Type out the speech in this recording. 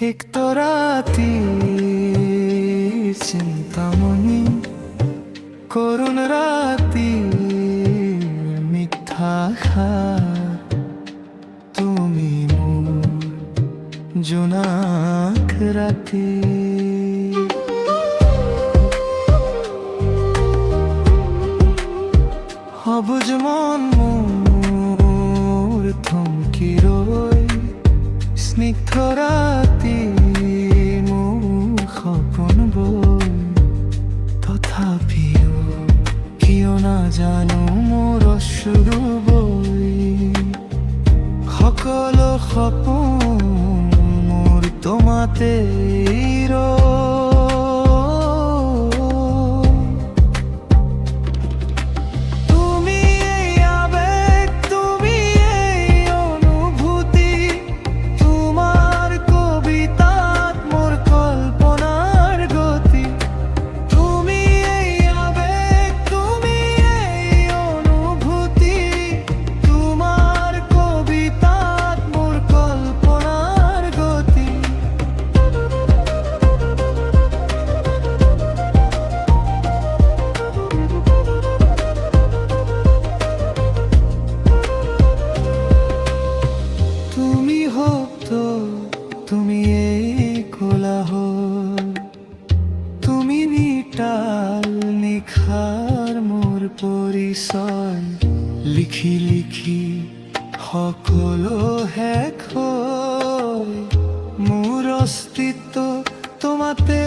একটু রাতি চিন্তামণি করুণ রাতি মিথ্যা তুমি মোর জোনাক রাতি অবুঝ মন মোর থমকি রই স্নিগ্ধ রাতি মোৰ সপোন বৈ তথাপিও কিয় নাজানো মোৰ অশ্ৰু বৈ সকলো সপোন মোৰ তোমাতে ৰৈ তুমি এই কোলাহল তুমি নিটাল নিখাৰ মোৰ পৰিচয় লিখি লিখি সকলো শেষ হৈ মোৰ অস্তিত্ব তোমাতে